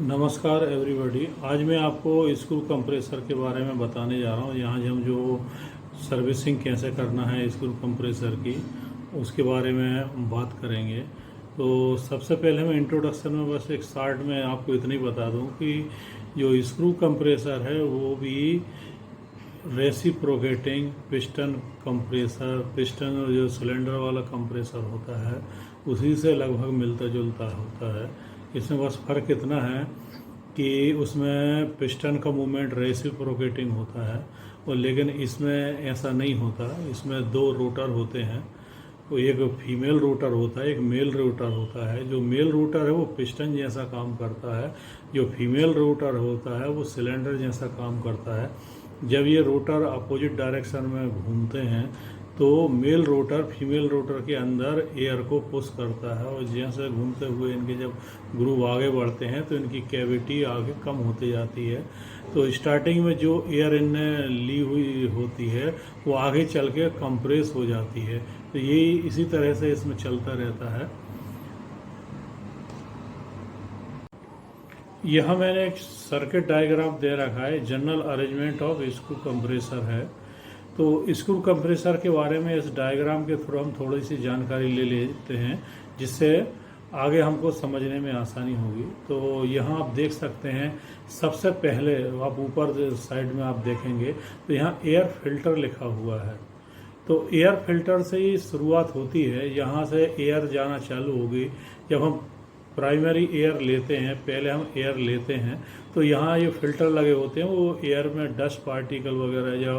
नमस्कार एवरीबॉडी। आज मैं आपको स्क्रू कंप्रेसर के बारे में बताने जा रहा हूँ। यहाँ हम जो सर्विसिंग कैसे करना है स्क्रू कंप्रेसर की, उसके बारे में बात करेंगे। तो सबसे पहले मैं इंट्रोडक्शन में बस एक शॉर्ट में आपको इतना ही बता दूँ कि जो स्क्रू कंप्रेसर है वो भी रेसिप्रोकेटिंग पिस्टन कंप्रेसर, पिस्टन जो सिलेंडर वाला कंप्रेसर होता है उसी से लगभग मिलता जुलता होता है। इसमें बस फ़र्क इतना है कि उसमें पिस्टन का मूवमेंट रेसिप्रोकेटिंग होता है और लेकिन इसमें ऐसा नहीं होता। इसमें दो रोटर होते हैं, वो एक फीमेल रोटर होता है, एक मेल रोटर होता है। जो मेल रोटर है वो पिस्टन जैसा काम करता है, जो फीमेल रोटर होता है वो सिलेंडर जैसा काम करता है। जब ये रोटर अपोजिट डायरेक्शन में घूमते हैं तो मेल रोटर फीमेल रोटर के अंदर एयर को पुश करता है और जैसे घूमते हुए इनके जब ग्रूव आगे बढ़ते हैं तो इनकी कैविटी आगे कम होती जाती है। तो स्टार्टिंग में जो एयर इनने ली हुई होती है वो आगे चल के कंप्रेस हो जाती है। तो ये इसी तरह से इसमें चलता रहता है। यहाँ मैंने एक सर्किट डायग्राम दे रखा है, general arrangement of screw compressor है। तो स्क्रू कंप्रेसर के बारे में इस डायग्राम के थ्रू हम थोड़ी सी जानकारी ले लेते हैं, जिससे आगे हमको समझने में आसानी होगी। तो यहाँ आप देख सकते हैं, सबसे पहले आप ऊपर साइड में आप देखेंगे तो यहाँ एयर फिल्टर लिखा हुआ है। तो एयर फिल्टर से ही शुरुआत होती है, यहाँ से एयर जाना चालू होगी। जब हम प्राइमरी एयर लेते हैं, पहले हम एयर लेते हैं तो यहाँ ये फिल्टर लगे होते हैं, वो एयर में डस्ट पार्टिकल वगैरह या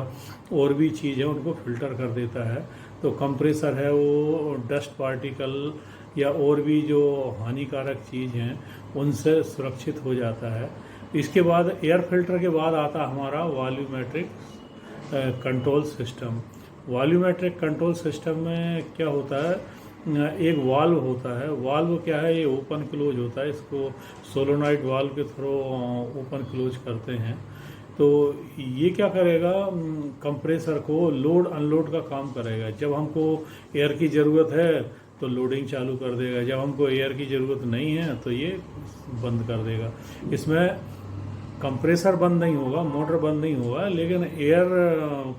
और भी चीज़ है उनको फिल्टर कर देता है। तो कंप्रेसर है वो डस्ट पार्टिकल या और भी जो हानिकारक चीज़ हैं उनसे सुरक्षित हो जाता है। इसके बाद एयर फिल्टर के बाद आता हमारा volumetric control system. Volumetric control system में क्या होता है, एक वाल्व होता है। वाल्व क्या है, ये ओपन क्लोज होता है। इसको सोलोनॉइड वाल्व के थ्रू ओपन क्लोज करते हैं। तो ये क्या करेगा, कंप्रेसर को लोड अनलोड का काम करेगा। जब हमको एयर की ज़रूरत है तो लोडिंग चालू कर देगा, जब हमको एयर की ज़रूरत नहीं है तो ये बंद कर देगा। इसमें कंप्रेसर बंद नहीं होगा, मोटर बंद नहीं होगा, लेकिन एयर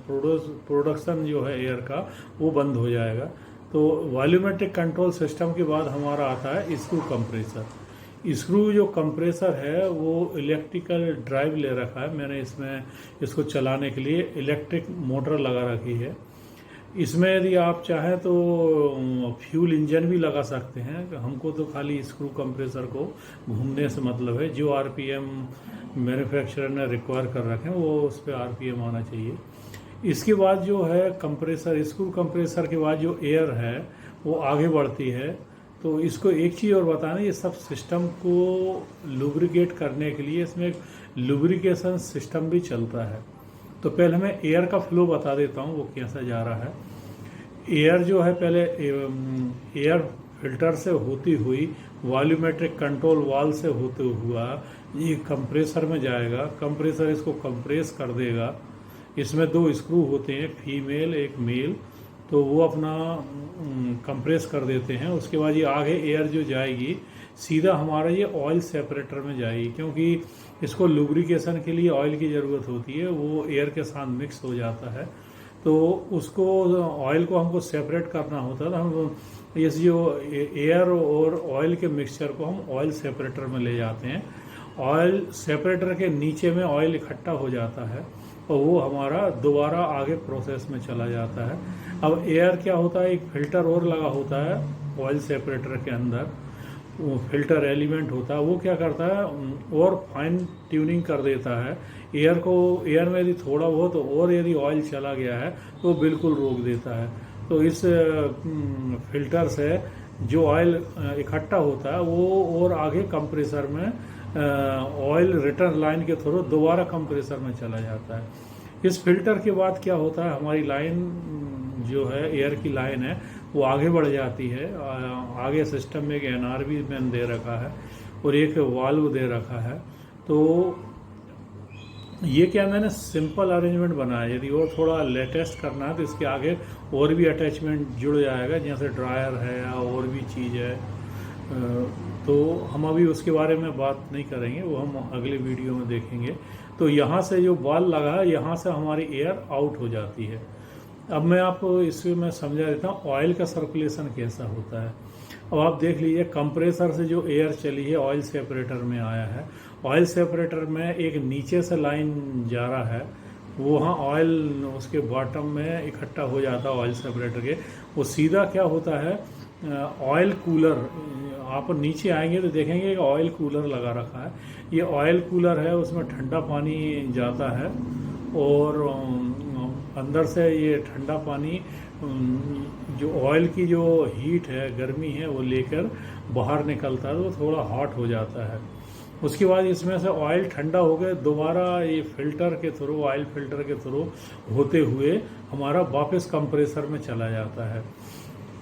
प्रोडक्शन जो है एयर का वो बंद हो जाएगा। तो वॉल्यूमेट्रिक कंट्रोल सिस्टम के बाद हमारा आता है स्क्रू कंप्रेसर। स्क्रू जो कंप्रेसर है वो इलेक्ट्रिकल ड्राइव ले रखा है मैंने। इसमें इसको चलाने के लिए इलेक्ट्रिक मोटर लगा रखी है। इसमें यदि आप चाहें तो फ्यूल इंजन भी लगा सकते हैं। हमको तो खाली स्क्रू कंप्रेसर को घूमने से मतलब है। जो आरपीएम मैन्युफैक्चरर ने रिक्वायर कर रखे हैं वो उस पर आरपीएम आना चाहिए। इसके बाद जो है कंप्रेसर, स्क्रू कंप्रेसर के बाद जो एयर है वो आगे बढ़ती है। तो इसको एक चीज़ और बताना, ये सब सिस्टम को लुब्रिकेट करने के लिए इसमें एक लुब्रिकेशन सिस्टम भी चलता है। तो पहले मैं एयर का फ्लो बता देता हूँ वो कैसा जा रहा है। एयर जो है पहले एयर फिल्टर से होती हुई वॉल्यूमेट्रिक कंट्रोल वाल्व से होते हुआ ये कंप्रेसर में जाएगा। कंप्रेसर इसको कंप्रेस कर देगा। इसमें दो स्क्रू होते हैं, फीमेल एक मेल, तो वो अपना कंप्रेस कर देते हैं। उसके बाद ये आगे एयर जो जाएगी सीधा हमारा ये ऑयल सेपरेटर में जाएगी, क्योंकि इसको लुब्रिकेशन के लिए ऑयल की ज़रूरत होती है। वो एयर के साथ मिक्स हो जाता है तो उसको ऑयल को हमको सेपरेट करना होता है। तो हम इस जो एयर और ऑयल के मिक्सचर को हम ऑयल सेपरेटर में ले जाते हैं। ऑयल सेपरेटर के नीचे में ऑयल इकट्ठा हो जाता है और वो हमारा दोबारा आगे प्रोसेस में चला जाता है। अब एयर क्या होता है, एक फिल्टर और लगा होता है ऑयल सेपरेटर के अंदर, वो फिल्टर एलिमेंट होता है। वो क्या करता है और फाइन ट्यूनिंग कर देता है एयर को। एयर में यदि थोड़ा बहुत और यदि ऑयल चला गया है तो बिल्कुल रोक देता है। तो इस फिल्टर से जो ऑयल इकट्ठा होता है वो और आगे कंप्रेसर में ऑयल रिटर्न लाइन के थ्रू दोबारा कंप्रेसर में चला जाता है। इस फिल्टर के बाद क्या होता है, हमारी लाइन जो है एयर की लाइन है वो आगे बढ़ जाती है। आगे सिस्टम में एक एनआरवी मैंने दे रखा है और एक वाल्व दे रखा है। तो ये क्या मैंने सिंपल अरेंजमेंट बनाया। यदि और थोड़ा लेटेस्ट करना है तो इसके आगे और भी अटैचमेंट जुड़ जाएगा, जैसे ड्रायर है या और भी चीज़ है। तो हम अभी उसके बारे में बात नहीं करेंगे, वो हम अगले वीडियो में देखेंगे। तो यहाँ से जो बॉल लगा है, यहाँ से हमारी एयर आउट हो जाती है। अब मैं आपको इसमें समझा देता हूँ ऑयल का सर्कुलेशन कैसा होता है। अब आप देख लीजिए, कंप्रेसर से जो एयर चली है ऑयल सेपरेटर में आया है, ऑयल सेपरेटर में एक नीचे से लाइन जा रहा है, वो वहाँ ऑयल उसके बॉटम में इकट्ठा हो जाता है ऑयल सेपरेटर के। वो सीधा क्या होता है, ऑयल कूलर, आप नीचे आएंगे तो देखेंगे कि ऑयल कूलर लगा रखा है। ये ऑयल कूलर है, उसमें ठंडा पानी जाता है और अंदर से ये ठंडा पानी जो ऑयल की जो हीट है, गर्मी है, वो लेकर बाहर निकलता है, तो थोड़ा हॉट हो जाता है। उसके बाद इसमें से ऑयल ठंडा हो गया, दोबारा ये फिल्टर के थ्रू, ऑयल फिल्टर के थ्रू होते हुए हमारा वापस कंप्रेसर में चला जाता है।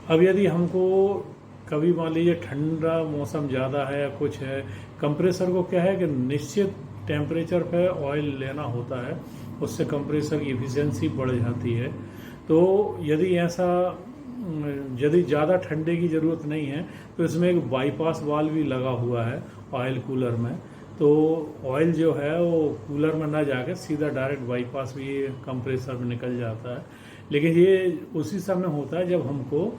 अब यदि हमको कभी मान लीजिए ठंडा मौसम ज़्यादा है या कुछ है, कंप्रेसर को क्या है कि निश्चित टेम्परेचर पे ऑयल लेना होता है, उससे कंप्रेसर की एफिशिएंसी बढ़ जाती है। तो यदि ज़्यादा ठंडे की ज़रूरत नहीं है तो इसमें एक बाईपास वाल्व भी लगा हुआ है ऑयल कूलर में। तो ऑयल जो है वो कूलर में ना जाकर सीधा डायरेक्ट बाईपास भी कंप्रेसर में निकल जाता है। लेकिन ये उसी समय होता है जब हमको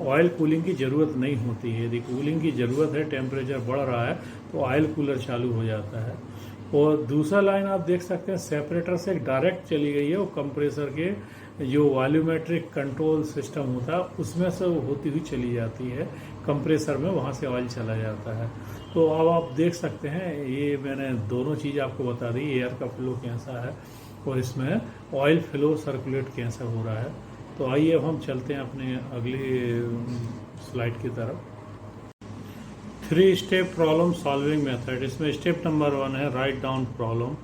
ऑयल कूलिंग की ज़रूरत नहीं होती है। यदि कूलिंग की ज़रूरत है, टेम्परेचर बढ़ रहा है, तो ऑयल कूलर चालू हो जाता है। और दूसरा लाइन आप देख सकते हैं, सेपरेटर से डायरेक्ट चली गई है, वो कंप्रेसर के जो वॉल्यूमेट्रिक कंट्रोल सिस्टम होता है उसमें से वो होती हुई चली जाती है कंप्रेसर में, वहाँ से ऑयल चला जाता है। तो अब आप देख सकते हैं, ये मैंने दोनों चीज़ आपको बता दी, एयर का फ्लो कैसा है और इसमें ऑयल फ्लो सर्कुलेट कैसा हो रहा है। तो आइए अब हम चलते हैं अपने अगली स्लाइड की तरफ। 3 स्टेप प्रॉब्लम सॉल्विंग मेथड। इसमें स्टेप नंबर 1 है राइट डाउन प्रॉब्लम,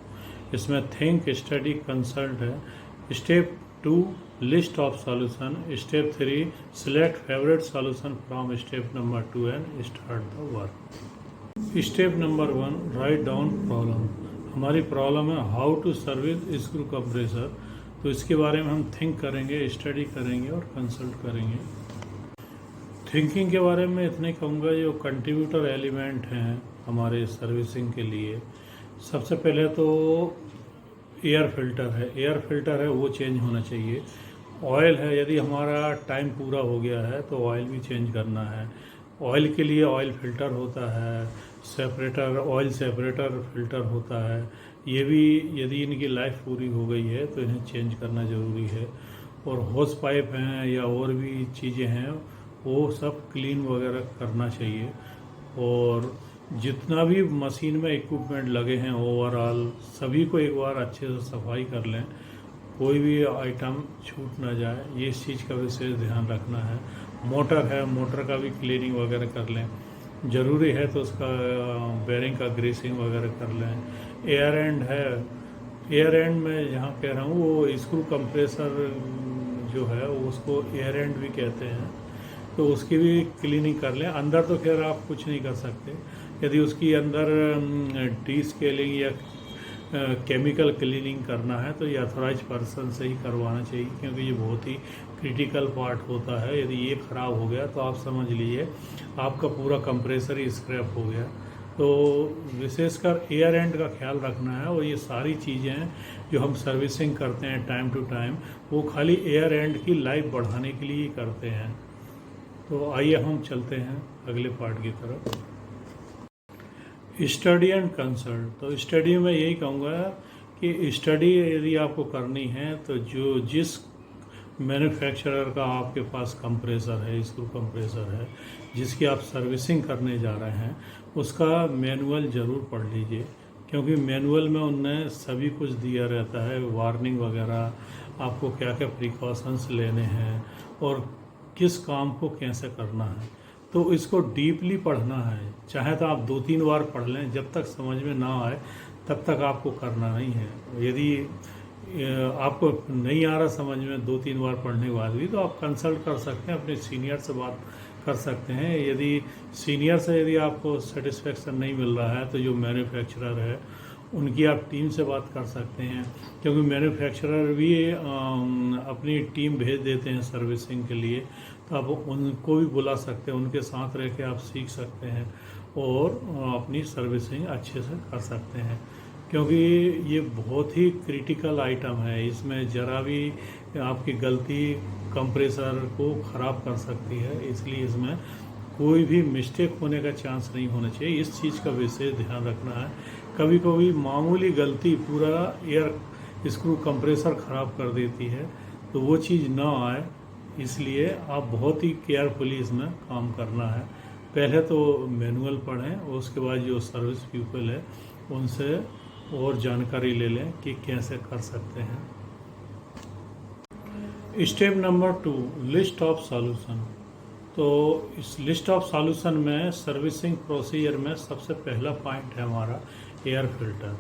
इसमें थिंक, स्टडी, कंसल्ट है। Step 2 list of solution. Step 3 select favourite solution from step number 2 and start the work. Step number 1 write down problem. हमारी problem है how to service screw compressor. तो इसके बारे में हम think करेंगे, स्टडी करेंगे और कंसल्ट करेंगे। थिंकिंग के बारे में इतने कहूँगा, जो कंट्रीब्यूटर एलिमेंट हैं हमारे सर्विसिंग के लिए, सबसे पहले तो एयर फिल्टर है। एयर फिल्टर है वो चेंज होना चाहिए। ऑयल है, यदि हमारा टाइम पूरा हो गया है तो ऑयल भी चेंज करना है। ऑयल के लिए ऑयल फिल्टर होता है, सेपरेटर, ऑयल सेपरेटर फिल्टर होता है। ये भी यदि इनकी लाइफ पूरी हो गई है तो इन्हें चेंज करना ज़रूरी है। और होस पाइप हैं या और भी चीज़ें हैं, वो सब क्लीन वगैरह करना चाहिए। और जितना भी मशीन में इक्विपमेंट लगे हैं ओवरऑल सभी को एक बार अच्छे से सफाई कर लें, कोई भी आइटम छूट ना जाए, ये इस चीज़ का विशेष ध्यान रखना है। मोटर है, मोटर का भी क्लीनिंग वगैरह कर लें, ज़रूरी है तो उसका बेरिंग का ग्रीसिंग वगैरह कर लें। एयर एंड है, एयर एंड में जहाँ कह रहा हूँ वो स्क्रू कंप्रेसर जो है वो उसको एयर एंड भी कहते हैं, तो उसकी भी क्लीनिंग कर लें। अंदर तो खैर आप कुछ नहीं कर सकते, यदि उसकी अंदर डी स्केलिंग या केमिकल क्लीनिंग करना है तो ये अथोराइज पर्सन से ही करवाना चाहिए, क्योंकि ये बहुत ही क्रिटिकल पार्ट होता है। यदि ये ख़राब हो गया तो आप समझ लीजिए आपका पूरा कंप्रेसर ही स्क्रैप हो गया। तो विशेषकर एयर एंड का ख्याल रखना है। और ये सारी चीज़ें जो हम सर्विसिंग करते हैं टाइम टू टाइम, वो खाली एयर एंड की लाइफ बढ़ाने के लिए ही करते हैं। तो आइए हम चलते हैं अगले पार्ट की तरफ, स्टडी एंड कंसल्ट। तो स्टडी में यही कहूँगा कि स्टडी यदि आपको करनी है तो जिस मैन्युफैक्चरर का आपके पास कंप्रेसर है, स्क्रू कंप्रेसर है, जिसकी आप सर्विसिंग करने जा रहे हैं, उसका मैनुअल ज़रूर पढ़ लीजिए, क्योंकि मैनुअल में उनने सभी कुछ दिया रहता है, वार्निंग वगैरह, आपको क्या क्या प्रिकॉशंस लेने हैं और किस काम को कैसे करना है। तो इसको डीपली पढ़ना है, चाहे तो आप 2-3 बार पढ़ लें, जब तक समझ में ना आए तब तक आपको करना नहीं है। यदि आपको नहीं आ रहा समझ में 2-3 बार पढ़ने के बाद भी, तो आप कंसल्ट कर सकते हैं, अपने सीनियर से बात कर सकते हैं। यदि सीनियर से यदि आपको सेटिस्फेक्शन नहीं मिल रहा है तो जो मैन्युफैक्चरर है उनकी आप टीम से बात कर सकते हैं, क्योंकि मैन्युफैक्चरर भी अपनी टीम भेज देते हैं सर्विसिंग के लिए। तो आप उनको भी बुला सकते हैं, उनके साथ रह के आप सीख सकते हैं और अपनी सर्विसिंग अच्छे से कर सकते हैं, क्योंकि ये बहुत ही क्रिटिकल आइटम है। इसमें ज़रा भी आपकी गलती कंप्रेसर को ख़राब कर सकती है, इसलिए इसमें कोई भी मिस्टेक होने का चांस नहीं होना चाहिए। इस चीज़ का विशेष ध्यान रखना है। कभी कभी मामूली गलती पूरा एयर स्क्रू कंप्रेसर ख़राब कर देती है, तो वो चीज़ ना आए, इसलिए आप बहुत ही केयरफुली इसमें काम करना है। पहले तो मैनुअल पढ़ें और उसके बाद जो सर्विस पीपल है उनसे और जानकारी ले लें कि कैसे कर सकते हैं। Step number 2, list of solution. तो इस लिस्ट ऑफ सॉल्यूशन में सर्विसिंग प्रोसीजर में सबसे पहला पॉइंट है हमारा एयर फिल्टर।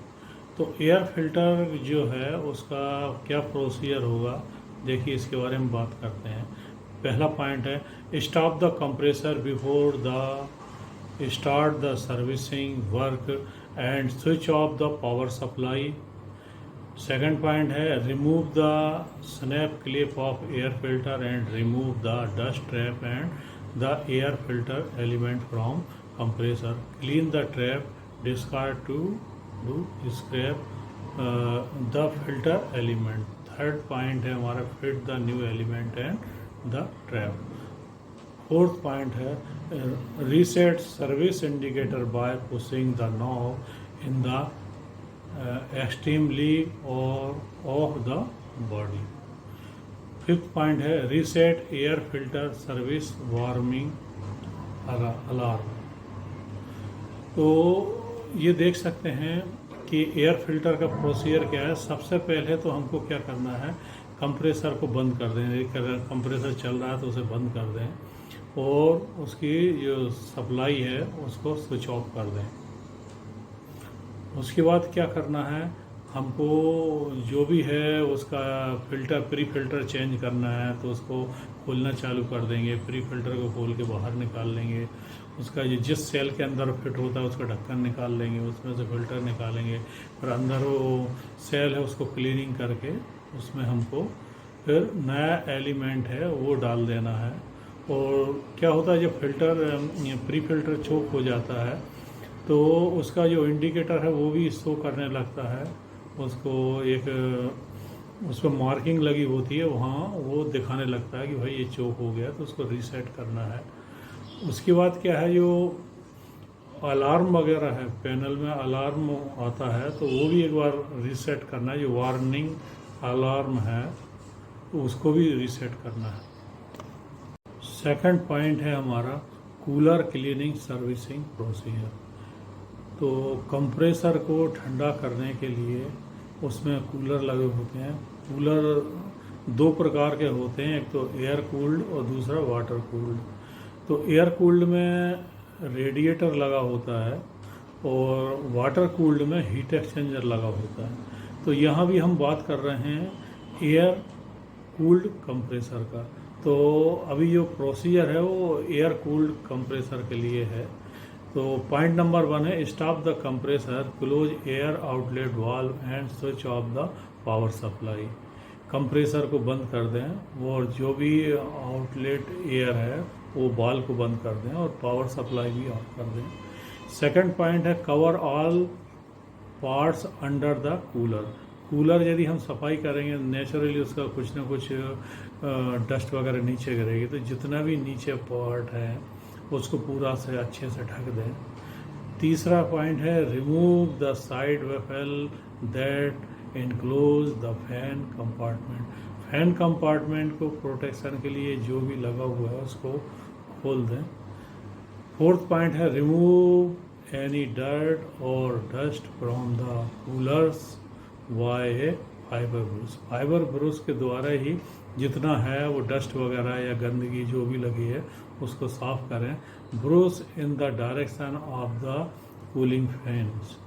तो एयर फिल्टर जो है उसका क्या प्रोसीजर होगा, देखिए इसके बारे में बात करते हैं। पहला पॉइंट है stop the compressor before the start the servicing work and switch off the power supply. Second point है remove the snap clip of air filter and remove the dust trap and the air filter element from compressor. Clean the trap, discard to do scrap the filter element. Third point है हमारा fit the new element and the trap. Fourth point है reset service indicator by pushing the knob in the extremely और of the body. Fifth point है reset air filter service warning alarm. तो ये देख सकते हैं कि एयर फिल्टर का प्रोसीजर क्या है। सबसे पहले तो हमको क्या करना है, कंप्रेसर को बंद कर दें। अगर कंप्रेसर चल रहा है तो उसे बंद कर दें और उसकी जो सप्लाई है उसको स्विच ऑफ कर दें। उसके बाद क्या करना है, हमको जो भी है उसका फ़िल्टर प्री फ़िल्टर चेंज करना है तो उसको खोलना चालू कर देंगे। प्री फ़िल्टर को खोल के बाहर निकाल लेंगे। उसका ये जिस सेल के अंदर फिट होता है उसका ढक्कन निकाल लेंगे, उसमें से फ़िल्टर निकालेंगे। और अंदर वो सेल है उसको क्लीनिंग करके उसमें हमको फिर नया एलिमेंट है वो डाल देना है। और क्या होता है जब फिल्टर प्री फ़िल्टर चोक हो जाता है तो उसका जो इंडिकेटर है वो भी शो करने लगता है। उसको एक उस पर मार्किंग लगी होती है, वहाँ वो दिखाने लगता है कि भाई ये चोक हो गया, तो उसको रीसेट करना है। उसके बाद क्या है, जो अलार्म वगैरह है, पैनल में अलार्म आता है तो वो भी एक बार रीसेट करना है। जो वार्निंग अलार्म है तो उसको भी रीसेट करना है। सेकंड पॉइंट है हमारा कूलर क्लीनिंग सर्विसिंग प्रोसीजर। तो कंप्रेसर को ठंडा करने के लिए उसमें कूलर लगे होते हैं। कूलर दो प्रकार के होते हैं, एक तो एयर कूल्ड और दूसरा वाटर कूल्ड। तो एयर कूल्ड में रेडिएटर लगा होता है और वाटर कूल्ड में हीट एक्सचेंजर लगा होता है। तो यहाँ भी हम बात कर रहे हैं एयर कूल्ड कंप्रेसर का। तो अभी जो प्रोसीजर है वो एयर कूल्ड कंप्रेसर के लिए है। तो पॉइंट नंबर 1 है stop the compressor, close air outlet valve and switch off the power supply. Compressor को बंद कर दें और जो भी आउटलेट एयर है वो वाल्व को बंद कर दें और पावर सप्लाई भी ऑफ कर दें। सेकंड पॉइंट है cover all parts under the cooler. Cooler यदि हम सफाई करेंगे नेचुरली उसका कुछ ना कुछ डस्ट वगैरह नीचे गिरेगी, तो जितना भी नीचे पार्ट है उसको पूरा से अच्छे से ढक दें। तीसरा पॉइंट है remove the side waffle that enclose the fan compartment. Fan compartment को प्रोटेक्शन के लिए जो भी लगा हुआ है उसको खोल दें। फोर्थ पॉइंट है रिमूव एनी डर्ट और dust from the coolers by a fibre brush. Fibre brush के द्वारा ही जितना है वो डस्ट वगैरह या गंदगी जो भी लगी है उसको साफ करें। Brush in the direction of the cooling fans.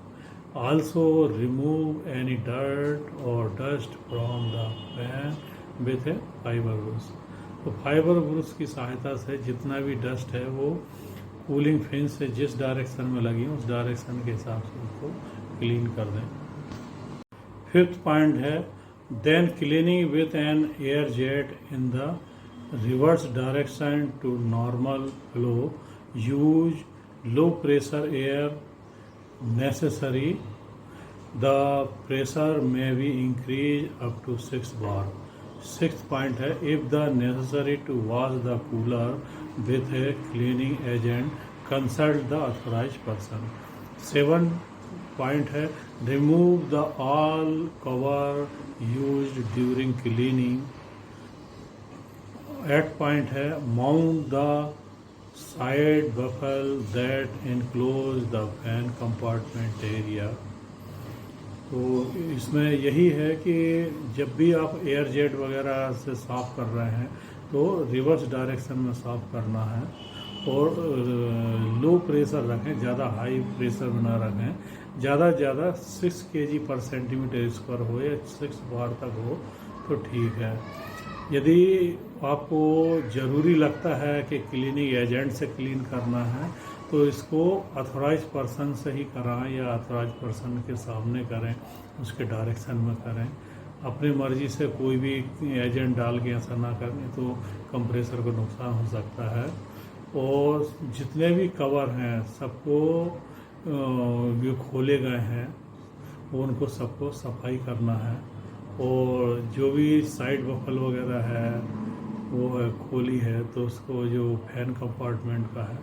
Also remove any dirt और dust from the fan with a fibre brush. तो फाइबर ब्रश की सहायता से जितना भी डस्ट है वो कूलिंग फैन से जिस डायरेक्शन में लगी उस डायरेक्शन के हिसाब से उसको क्लीन कर दें। फिफ्थ पॉइंट है then cleaning with an air jet in the reverse direction to normal flow, use low pressure air necessary, the pressure may be increased up to 6 bar. Sixth point है, if the necessary to wash the cooler with a cleaning agent, consult the authorized person. 7 point है, remove the all cover used during cleaning. 8 point है, mount the side buckle that enclose the fan compartment area. तो इसमें यही है कि जब भी आप एयर जेट वगैरह से साफ़ कर रहे हैं तो रिवर्स डायरेक्शन में साफ़ करना है और लो प्रेशर रखें, ज़्यादा हाई प्रेशर में ना रखें। ज़्यादा से ज़्यादा 6 kg पर सेंटीमीटर स्क्वायर हो या 6 बार तक हो तो ठीक है। यदि आपको ज़रूरी लगता है कि क्लीनिंग एजेंट से क्लीन करना है तो इसको अथोराइज पर्सन से ही कराएं या अथोराइज पर्सन के सामने करें, उसके डायरेक्शन में करें। अपनी मर्ज़ी से कोई भी एजेंट डाल के ऐसा ना करें तो कंप्रेसर को नुकसान हो सकता है। और जितने भी कवर हैं सबको जो खोले गए हैं वो उनको सबको सफाई करना है और जो भी साइड बफल वगैरह है वो है खोली है तो उसको जो फैन कंपार्टमेंट का है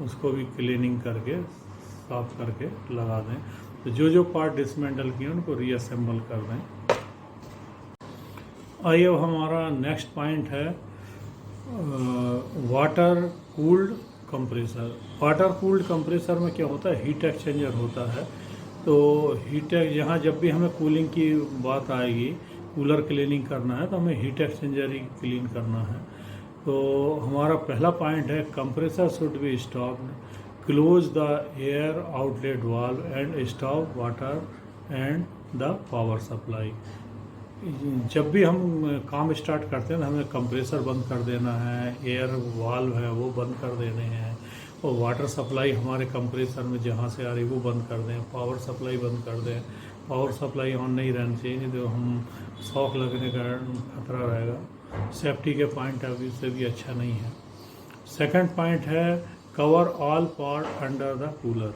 उसको भी क्लीनिंग करके साफ करके लगा दें। तो जो पार्ट डिसमेंटल किए उनको रीअसेंबल कर दें। आइए अब हमारा नेक्स्ट पॉइंट है water cooled compressor. Water cooled compressor में क्या होता है, हीट एक्सचेंजर होता है। तो यहाँ जब भी हमें कूलिंग की बात आएगी, कूलर क्लीनिंग करना है तो हमें हीट एक्सचेंजर ही क्लीन करना है। तो हमारा पहला पॉइंट है compressor should be stopped, close the air outlet valve and stop water and the power supply. जब भी हम काम स्टार्ट करते हैं तो हमें कंप्रेसर बंद कर देना है, एयर वाल्व है वो बंद कर देने हैं और वाटर सप्लाई हमारे कंप्रेसर में जहाँ से आ रही वो बंद कर दें, पावर सप्लाई बंद कर दें। पावर सप्लाई ऑन नहीं रहनी चाहिए, नहीं तो हम शॉक लगने का खतरा रहेगा। सेफ्टी के पॉइंट ऑफ व्यू से भी अच्छा नहीं है। सेकंड पॉइंट है cover all part under the cooler.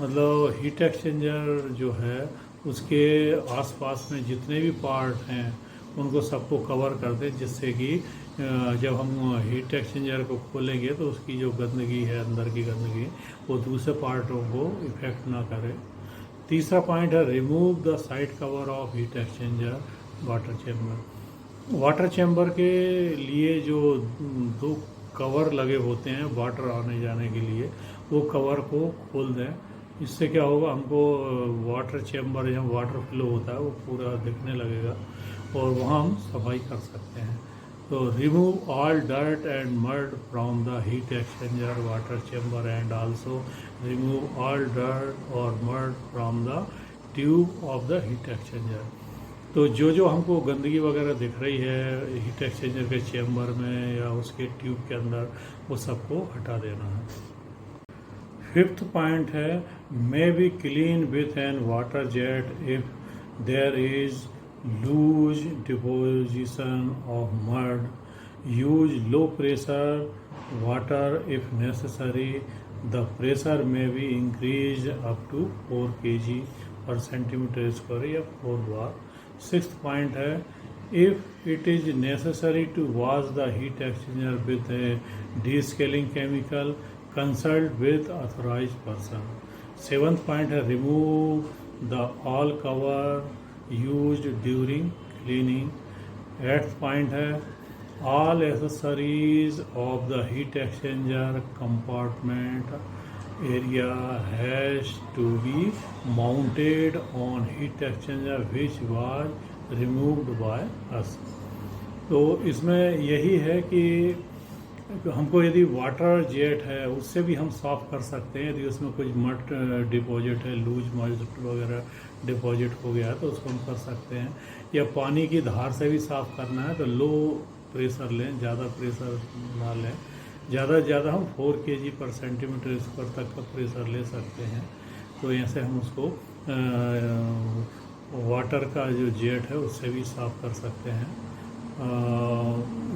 मतलब हीट एक्सचेंजर जो है उसके आसपास में जितने भी पार्ट हैं उनको सबको कवर कर दें, जिससे कि जब हम हीट एक्सचेंजर को खोलेंगे तो उसकी जो गंदगी है, अंदर की गंदगी, वो दूसरे पार्टों को इफेक्ट ना करे। तीसरा पॉइंट है remove the side cover of heat exchanger water chamber. Water chamber के लिए जो 2 कवर लगे होते हैं वाटर आने जाने के लिए, वो कवर को खोल दें। इससे क्या होगा, हमको वाटर चैम्बर जहाँ वाटर फ्लो होता है वो पूरा दिखने लगेगा और वहाँ हम सफाई कर सकते हैं। तो remove all dirt and mud from the heat exchanger water chamber and also remove all dirt और mud from the tube of the heat exchanger. तो जो हमको गंदगी वगैरह दिख रही है हीट एक्सचेंजर के चैम्बर में या उसके ट्यूब के अंदर, वो सबको हटा देना है। फिफ्थ पॉइंट है may be clean with an water jet if there is loose deposition of mud, use low pressure water if necessary, the pressure may be increase up to 4 kg per centimetre square या 4 bar. Sixth point है if it is necessary to wash the heat exchanger with a descaling chemical, consult with authorise person. Seventh point है remove the all cover used during cleaning. Eighth point है all accessories of the heat exchanger compartment area has to be mounted on heat exchanger which was removed by us। तो इसमें यही है कि हमको यदि water jet है उससे भी हम साफ़ कर सकते हैं। यदि उसमें कुछ मड डिपॉजिट है, लूज मड वगैरह डिपॉजिट हो गया है तो उसको हम कर सकते हैं। या पानी की धार से भी साफ़ करना है तो लो प्रेशर लें, ज़्यादा प्रेशर ना लें। ज़्यादा से ज़्यादा हम 4 kg पर सेंटीमीटर स्क्वायर तक का प्रेशर ले सकते हैं। तो ऐसे हम उसको वाटर का जो जेट है उससे भी साफ़ कर सकते हैं।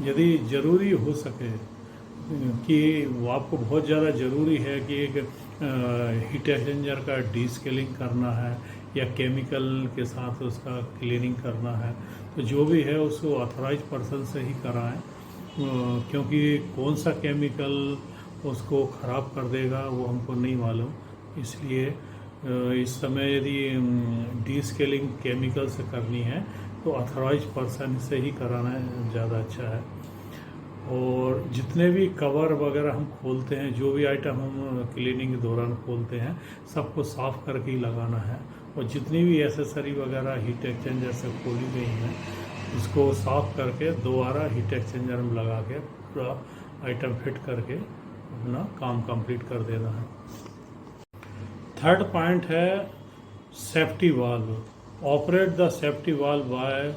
यदि ज़रूरी हो सके कि वो आपको बहुत ज़्यादा ज़रूरी है कि एक हीट एक्सचेंजर का डीस्केलिंग करना है या केमिकल के साथ उसका क्लीनिंग करना है, तो जो भी है उसको ऑथराइज पर्सन से ही कराएं, क्योंकि कौन सा केमिकल उसको ख़राब कर देगा वो हमको नहीं मालूम। इसलिए इस समय यदि डीस्केलिंग केमिकल से करनी है तो ऑथराइज पर्सन से ही कराना ज़्यादा अच्छा है। और जितने भी कवर वगैरह हम खोलते हैं, जो भी आइटम हम क्लीनिंग के दौरान खोलते हैं, सबको साफ़ करके ही लगाना है। और जितनी भी एसेसरी वगैरह हीट एक्सचेंजर से खोली गई हैं उसको साफ़ करके दोबारा हीट एक्सचेंजर में लगा के पूरा आइटम फिट करके अपना काम कंप्लीट कर देना है। थर्ड पॉइंट है safety valve. Operate the safety valve by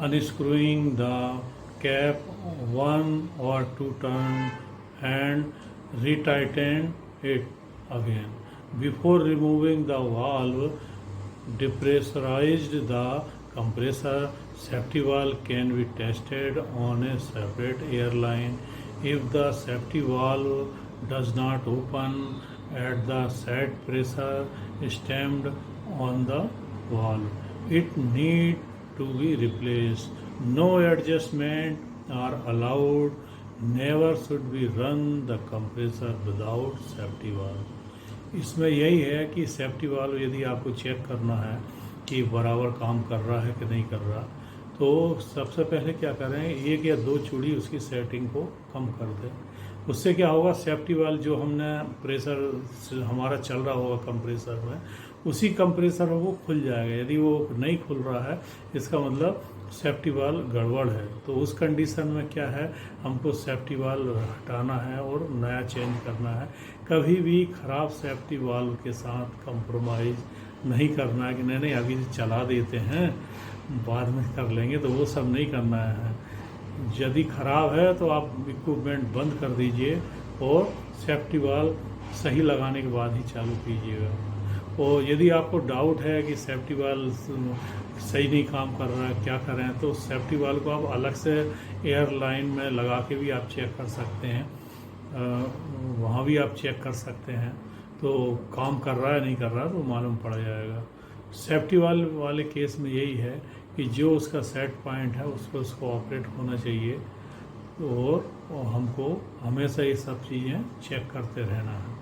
unscrewing the cap 1 or 2 turn and retighten it again. Before removing the valve, depressurized the compressor. Safety valve can be tested on a separate airline. If the safety valve does not open at the set pressure stamped on the valve, it need to be replaced. No adjustment are allowed. Never should we run the compressor without safety valve. इसमें यही है कि safety valve यदि आपको check करना है कि बराबर काम कर रहा है कि नहीं कर रहा, तो सबसे पहले क्या करें, एक या दो चूड़ी उसकी सेटिंग को कम कर दें। उससे क्या होगा, सेफ्टी वाल्व जो हमने प्रेशर हमारा चल रहा होगा कंप्रेसर में, उसी कंप्रेसर में वो खुल जाएगा। यदि वो नहीं खुल रहा है इसका मतलब सेफ्टी वाल्व गड़बड़ है। तो उस कंडीशन में क्या है, हमको सेफ्टी वाल्व हटाना है और नया चेंज करना है। कभी भी ख़राब सेफ्टी वाल्व के साथ कंप्रोमाइज़ नहीं करना है कि नहीं नहीं अभी चला देते हैं बाद में कर लेंगे, तो वो सब नहीं करना है। यदि ख़राब है तो आप इक्विपमेंट बंद कर दीजिए और सेफ्टी वाल्व सही लगाने के बाद ही चालू कीजिएगा। और यदि आपको डाउट है कि सेफ्टी वाल्व सही नहीं काम कर रहा है, क्या करें, तो सेफ्टी वाल्व को आप अलग से एयरलाइन में लगा के भी आप चेक कर सकते हैं, वहाँ भी आप चेक कर सकते हैं। तो काम कर रहा है नहीं कर रहा तो मालूम पड़ जाएगा। सेफ्टी वाल्व वाले केस में यही है कि जो उसका सेट पॉइंट है उसको ऑपरेट होना चाहिए और हमको हमेशा ये सब चीज़ें चेक करते रहना है।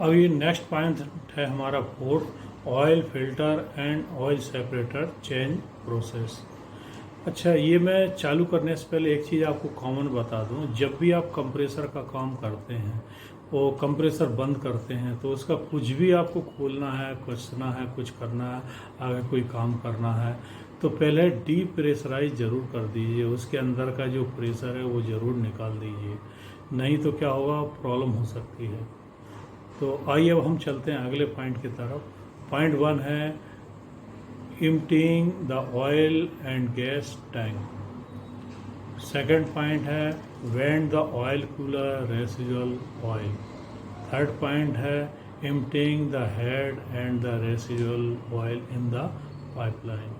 अब ये नेक्स्ट पॉइंट है हमारा fourth, oil filter and oil separator change process. अच्छा, ये मैं चालू करने से पहले एक चीज़ आपको कॉमन बता दूं, जब भी आप कंप्रेसर का काम करते हैं वो कंप्रेसर बंद करते हैं तो उसका कुछ भी आपको खोलना है, कसना है, कुछ करना है, आगे कोई काम करना है, तो पहले डीप्रेशराइज ज़रूर कर दीजिए। उसके अंदर का जो प्रेशर है वो ज़रूर निकाल दीजिए, नहीं तो क्या होगा, प्रॉब्लम हो सकती है। तो आइए अब हम चलते हैं अगले पॉइंट की तरफ। पॉइंट 1 है emptying the oil and gas tank। Second point है vent the oil cooler residual oil। Third point है emptying the head and the residual oil in the pipeline।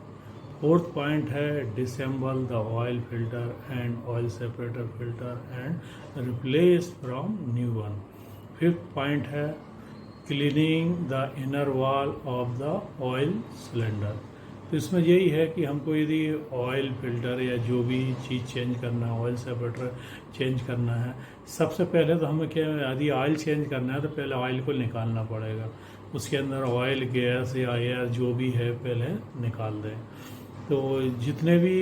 Fourth point है disassemble the oil filter and oil separator filter and replace from new one। Fifth point है cleaning the inner wall of the oil cylinder. तो इसमें यही है कि हमको यदि oil filter या जो भी चीज़ चेंज करना है, ऑयल सेपरेटर चेंज करना है, सबसे पहले तो हमें क्या, यदि ऑयल चेंज करना है तो पहले ऑयल को निकालना पड़ेगा। उसके अंदर ऑयल, गैस या एयर जो भी है पहले निकाल दें। तो जितने भी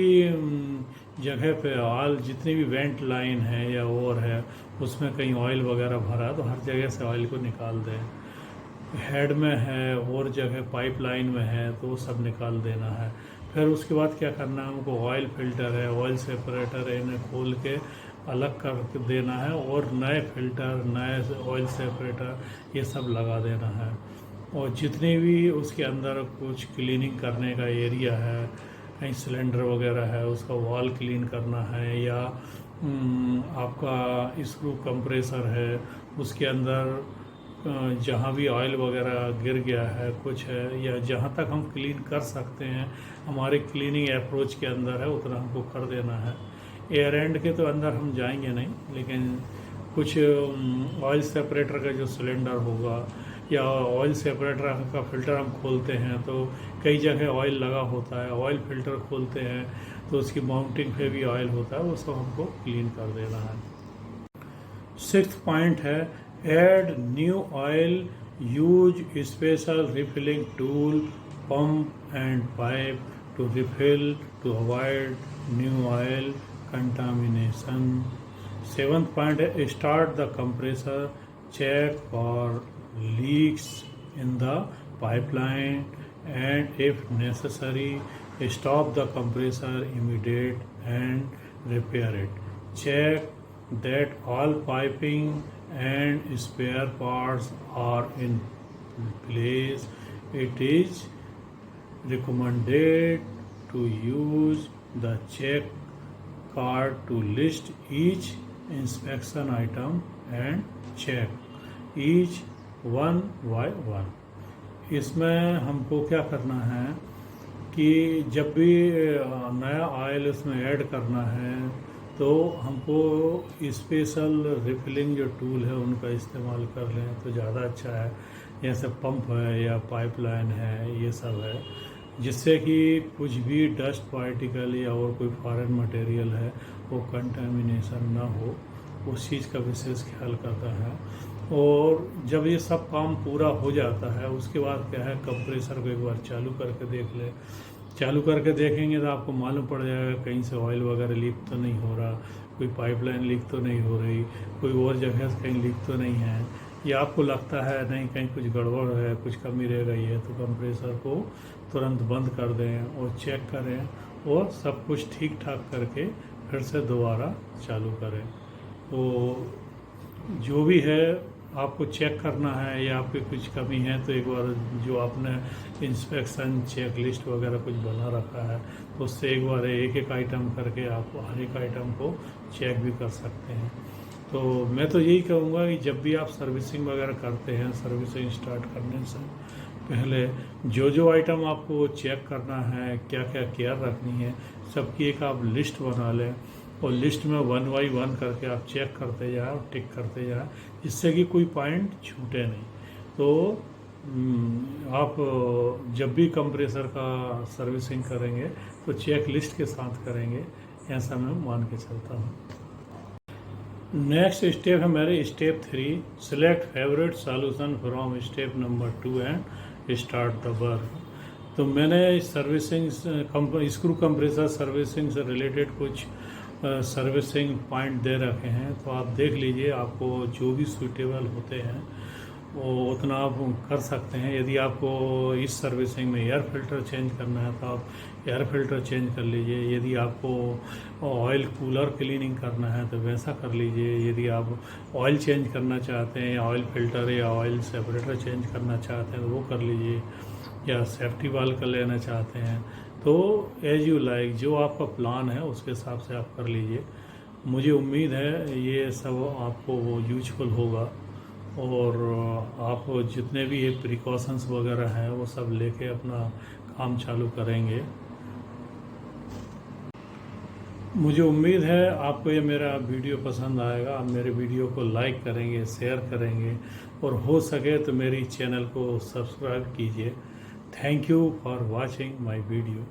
जगह पे ऑयल, जितनी भी वेंट लाइन है या और है उसमें कहीं ऑयल वगैरह भरा तो हर जगह से ऑयल को निकाल दें। हेड में है और जगह पाइपलाइन में है तो वो सब निकाल देना है। फिर उसके बाद क्या करना है, हमको ऑयल फिल्टर है, ऑयल सेपरेटर है, इन्हें खोल के अलग कर देना है और नए फिल्टर, नए ऑयल सेपरेटर ये सब लगा देना है। और जितनी भी उसके अंदर कुछ क्लीनिंग करने का एरिया है, कहीं सिलेंडर वगैरह है उसका वॉल क्लीन करना है, या आपका स्क्रू कंप्रेसर है उसके अंदर जहाँ भी ऑयल वगैरह गिर गया है कुछ है, या जहाँ तक हम क्लीन कर सकते हैं हमारे क्लीनिंग अप्रोच के अंदर है उतना हमको कर देना है। एयर एंड के तो अंदर हम जाएंगे नहीं, लेकिन कुछ ऑयल सेपरेटर का जो सिलेंडर होगा या ऑयल सेपरेटर का फ़िल्टर हम खोलते हैं तो कई जगह ऑयल लगा होता है, ऑयल फ़िल्टर खोलते हैं तो उसकी माउंटिंग पे भी ऑयल होता है, वो सब हमको क्लीन कर देना है। 6th पॉइंट है add new oil, use special refilling tool, pump and pipe to refill to avoid new oil contamination. 7th point है start the compressor, check for leaks in the pipeline and if necessary stop the compressor immediate and repair it. Check that all piping and spare parts are in place. It is recommended to use the check card to list each inspection item and check each one by one. इसमें हमको क्या करना है कि जब भी नया oil इसमें ऐड करना है तो हमको स्पेशल रिफिलिंग जो टूल है उनका इस्तेमाल कर लें तो ज़्यादा अच्छा है, जैसे पंप है या पाइपलाइन है, ये सब है, जिससे कि कुछ भी डस्ट पार्टिकल या और कोई फॉरेन मटेरियल है वो कंटामिनेशन ना हो, उस चीज़ का विशेष ख्याल करता है। और जब ये सब काम पूरा हो जाता है उसके बाद क्या है, कंप्रेसर को एक बार चालू करके देख ले। चालू करके देखेंगे तो आपको मालूम पड़ जाएगा कहीं से ऑयल वगैरह लीक तो नहीं हो रहा, कोई पाइपलाइन लीक तो नहीं हो रही, कोई और जगह से कहीं लीक तो नहीं है, या आपको लगता है नहीं कहीं कुछ गड़बड़ है, कुछ कमी रह गई है, तो कंप्रेसर को तुरंत बंद कर दें और चेक करें और सब कुछ ठीक ठाक करके फिर से दोबारा चालू करें। तो जो भी है आपको चेक करना है या आपकी कुछ कमी है तो एक बार जो आपने इंस्पेक्शन चेक लिस्ट वगैरह कुछ बना रखा है तो उससे एक बार एक एक आइटम करके आप हर एक आइटम को चेक भी कर सकते हैं। तो मैं तो यही कहूँगा कि जब भी आप सर्विसिंग वगैरह करते हैं, सर्विसिंग स्टार्ट करने से पहले जो जो आइटम आपको चेक करना है, क्या क्या केयर रखनी है, सबकी एक आप लिस्ट बना लें और लिस्ट में 1 बाय 1 करके आप चेक करते जाए और टिक करते जाए, जिससे कि कोई पॉइंट छूटे नहीं। तो आप जब भी कंप्रेसर का सर्विसिंग करेंगे तो चेक लिस्ट के साथ करेंगे, ऐसा मैं मान के चलता हूँ। नेक्स्ट स्टेप है मेरे step 3, select favourite solution from step number 2 and start the work. तो मैंने सर्विसिंग स्क्रू कंप्रेसर सर्विसिंग से रिलेटेड कुछ सर्विसिंग पॉइंट दे रखे हैं, तो आप देख लीजिए, आपको जो भी सूटेबल होते हैं वो उतना आप कर सकते हैं। यदि आपको इस सर्विसिंग में एयर फिल्टर चेंज करना है तो आप एयर फिल्टर चेंज कर लीजिए, यदि आपको ऑयल कूलर क्लीनिंग करना है तो वैसा कर लीजिए, यदि आप ऑयल चेंज करना चाहते हैं या ऑयल फिल्टर या ऑयल सेपरेटर चेंज करना चाहते हैं तो वो कर लीजिए, या सेफ्टी वाल्व कर लेना चाहते हैं तो एज यू लाइक, जो आपका प्लान है उसके हिसाब से आप कर लीजिए। मुझे उम्मीद है ये सब आपको यूजफुल होगा और आप जितने भी ये प्रिकॉशंस वगैरह हैं वो सब लेके अपना काम चालू करेंगे। मुझे उम्मीद है आपको ये मेरा वीडियो पसंद आएगा, आप मेरे वीडियो को लाइक करेंगे, शेयर करेंगे और हो सके तो मेरी चैनल को सब्सक्राइब कीजिए। Thank you for watching my video.